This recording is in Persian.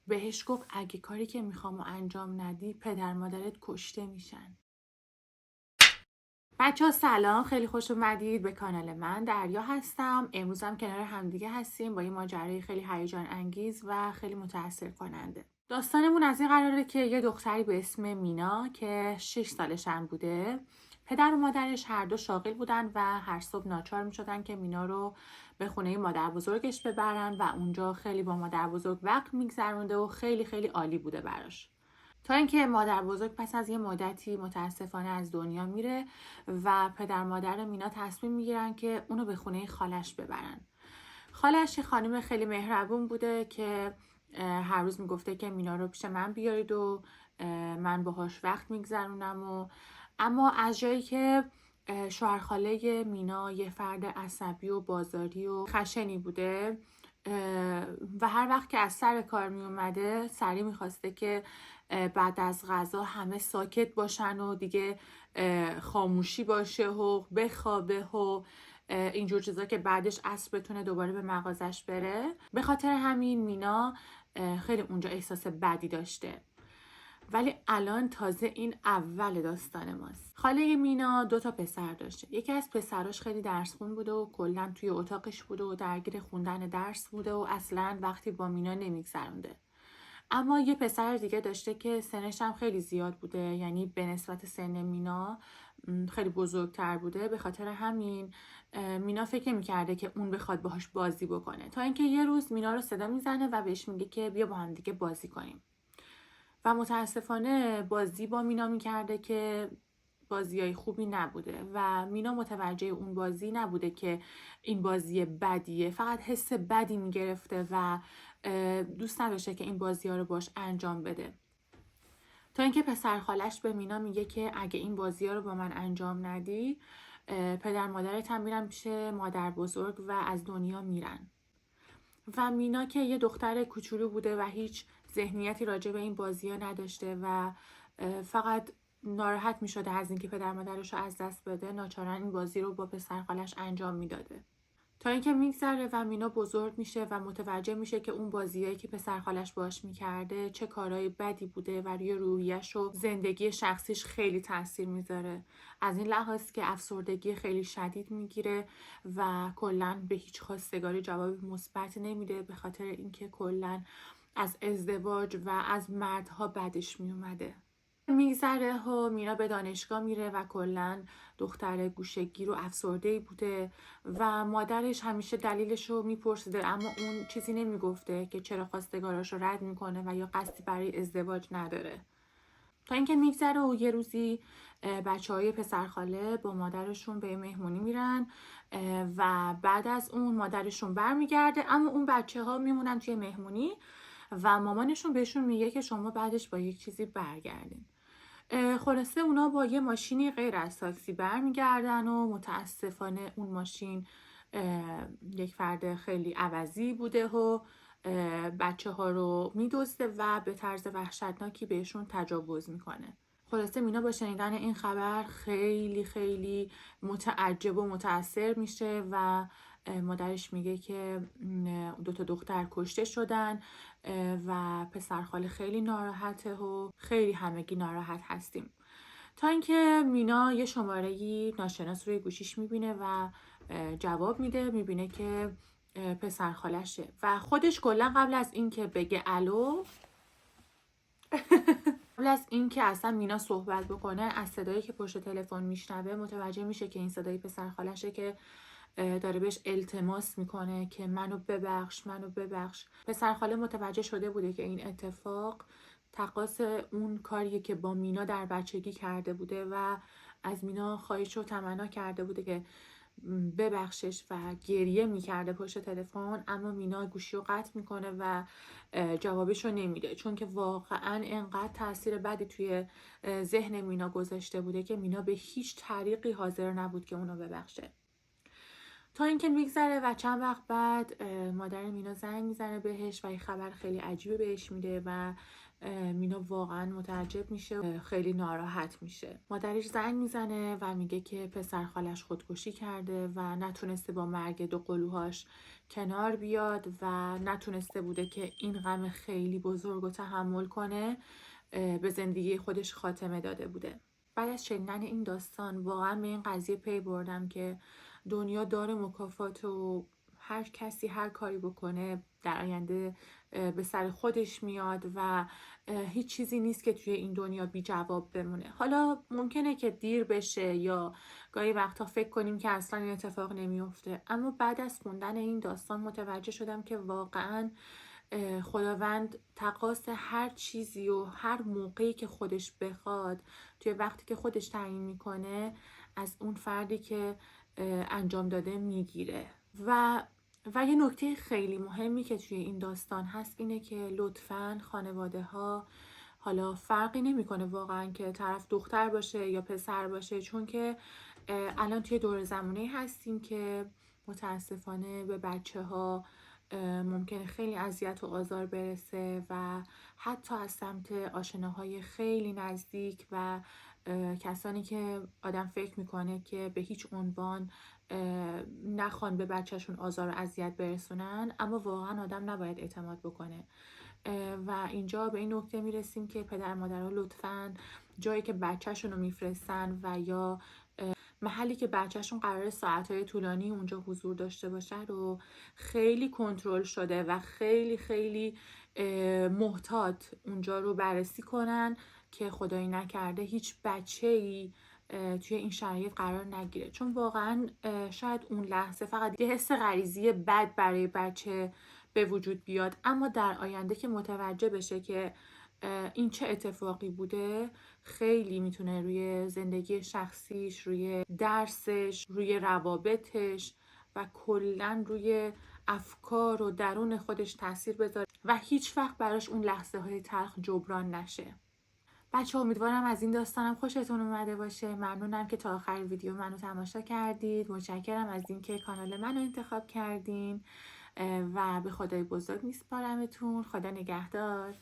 بهش گفت اگه کاری که میخوام انجام ندی پدر مادرت کشته میشن. بچه ها سلام، خیلی خوش اومدید به کانال من. دریا هستم. امروز هم کنار همدیگه هستیم با یه ماجرای خیلی هیجان انگیز و خیلی متاثر کننده. داستانمون از این قراره که یه دختری به اسم مینا که 6 سالشن بوده، پدر و مادرش هر دو شاغل بودن و هر صبح ناچار میشدن که مینا رو به خونه مادر بزرگش ببرن و اونجا خیلی با مادر بزرگ وقت میگذرونده و خیلی خیلی عالی بوده براش. تا اینکه مادر بزرگ پس از یه مدتی متاسفانه از دنیا میره و پدر مادر مینا تصمیم میگیرن که اونو به خونه خالش ببرن. خالش یه خانم خیلی مهربون بوده که هر روز میگفته که مینا رو پیش من بیارید و من باهاش وقت میگذرونم. اما از جایی که شوهر خاله مینا یه فرد عصبی و بازاری و خشنی بوده و هر وقت که از سر کار می اومده سریع میخواسته که بعد از غذا همه ساکت باشن و دیگه خاموشی باشه و بخوابه و اینجور چیزا که بعدش عصر بتونه دوباره به مغازش بره. به خاطر همین مینا خیلی اونجا احساس بدی داشته. ولی الان تازه این اول داستان ماست. خاله مینا 2 پسر داشته. یکی از پسراش خیلی درس خون بوده و کلا توی اتاقش بوده و درگیر خوندن درس بوده و اصلا وقتی با مینا نمیگذرونده. اما یه پسر دیگه داشته که سنش هم خیلی زیاد بوده، یعنی به نسبت سن مینا خیلی بزرگتر بوده. به خاطر همین مینا فکر میکرده که اون بخواد باهاش بازی بکنه، تا اینکه یه روز مینا رو صدا میزنه و بهش میگه که بیا با هم دیگه بازی کنیم. و متاسفانه بازی با مینا میکرده که بازیای خوبی نبوده و مینا متوجه اون بازی نبوده که این بازی بدیه، فقط حس بدی میگرفته و دوست نداشته که این بازی ها رو باش انجام بده. تا اینکه پسر خالش به مینا میگه که اگه این بازی ها رو با من انجام ندی پدر مادرت هم میرن پیش مادر بزرگ و از دنیا میرن. و مینا که یه دختر کوچولو بوده و هیچ ذهنیتی راجع به این بازی ها نداشته و فقط ناراحت می شده از اینکه پدر مادرش رو از دست بده، ناچارن این بازی رو با پسر خالش انجام میداده. تا اینکه میگذره و مینا بزرگ میشه و متوجه میشه که اون بازیایی که پسر خالش باش میکرده چه کارهای بدی بوده و روی روحیش و زندگی شخصیش خیلی تاثیر میذاره. از این لحاظ که افسردگی خیلی شدید میگیره و کلا به هیچ خواستگاری جواب مثبت نمیده، به خاطر اینکه کلا از ازدواج و از مردها بدش میومده. میگذره و مینا به دانشگاه میره و کلا دختر گوشه‌گیر و افسرده‌ای بوده و مادرش همیشه دلیلش رو میپرسیده اما اون چیزی نمیگفته که چرا خواستگاراش رو رد میکنه و یا قصدی برای ازدواج نداره. تا اینکه میگذره و یه روزی بچه‌های پسرخاله با مادرشون به مهمونی میرن و بعد از اون مادرشون برمیگرده اما اون بچه‌ها میمونن توی مهمونی و مامانشون بهشون میگه که شما بعدش با یک چیزی برگردین. خلاصه اونا با یه ماشینی غیر از تاکسی برمیگردن و متاسفانه اون ماشین یک فرد خیلی عوضی بوده و بچه ها رو میدزده و به طرز وحشتناکی بهشون تجاوز میکنه. خلاصه مینا با شنیدن این خبر خیلی خیلی متعجب و متاثر میشه و مادرش میگه که 2 دختر کشته شدن و پسرخاله خیلی ناراحته و خیلی همگی ناراحت هستیم. تا اینکه مینا یه شماره‌ای ناشناس روی گوشیش میبینه و جواب میده، میبینه که پسرخالشه و خودش کلا قبل از اینکه بگه الو قبل از اینکه اصلا مینا صحبت بکنه از صدایی که پشت تلفن میشنوه متوجه میشه که این صدای پسرخالشه که داره بهش التماس میکنه که منو ببخش. پسرخاله متوجه شده بوده که این اتفاق تقاص اون کاریه که با مینا در بچگی کرده بوده و از مینا خواهش و تمنا کرده بوده که ببخشش و گریه میکرده پشت تلفن، اما مینا گوشی رو قطع میکنه و جوابش رو نمیده، چون که واقعا انقدر تاثیر بدی توی ذهن مینا گذاشته بوده که مینا به هیچ طریقی حاضر نبود که اونو ببخشه. تا اینکه میگذره و چند وقت بعد مادر مینا زنگ میزنه بهش و یه خبر خیلی عجیبه بهش میده و مینا واقعا متعجب میشه، خیلی ناراحت میشه. مادرش زنگ میزنه و میگه که پسر خالش خودکشی کرده و نتونسته با مرگ 2 قلوهاش کنار بیاد و نتونسته بوده که این غم خیلی بزرگ رو تحمل کنه، به زندگی خودش خاتمه داده بوده. بعد از شنیدن این داستان واقعا به این قضیه پی بردم که دنیا داره مکافات و هر کسی هر کاری بکنه در آینده به سر خودش میاد و هیچ چیزی نیست که توی این دنیا بی جواب بمونه. حالا ممکنه که دیر بشه یا گاهی وقتا فکر کنیم که اصلا این اتفاق نمیفته، اما بعد از خوندن این داستان متوجه شدم که واقعا خداوند تقاص هر چیزی و هر موقعی که خودش بخواد توی وقتی که خودش تعیین میکنه از اون فردی که انجام داده میگیره. و یه نکته خیلی مهمی که توی این داستان هست اینه که لطفاً خانواده ها، حالا فرقی نمیکنه واقعا که طرف دختر باشه یا پسر باشه، چون که الان توی دور زمانه هستیم که متاسفانه به بچه ها ممکنه خیلی اذیت و آزار برسه و حتی از سمت آشناهای خیلی نزدیک و کسانی که آدم فکر میکنه که به هیچ عنوان نخوان به بچهشون آزار و اذیت برسونن، اما واقعا آدم نباید اعتماد بکنه. و اینجا به این نکته میرسیم که پدر مادرها لطفاً جایی که بچهشون رو میفرستن و یا محلی که بچهشون قرار ساعتهای طولانی اونجا حضور داشته باشه رو خیلی کنترل شده و خیلی خیلی محتاط اونجا رو بررسی کنن که خدایی نکرده هیچ بچه‌ای توی این شرایط قرار نگیره، چون واقعا شاید اون لحظه فقط یه حس غریزی بد برای بچه به وجود بیاد، اما در آینده که متوجه بشه که این چه اتفاقی بوده خیلی میتونه روی زندگی شخصیش، روی درسش، روی روابطش و کلاً روی افکار و درون خودش تاثیر بذاره و هیچ وقت براش اون لحظه های تلخ جبران نشه. بچه امیدوارم از این داستانم خوشتون اومده باشه. ممنونم که تا آخر ویدیو منو تماشا کردید. متشکرم از اینکه کانال منو انتخاب کردین و به خدای بزرگ میسپارمتون. خدا نگهدار.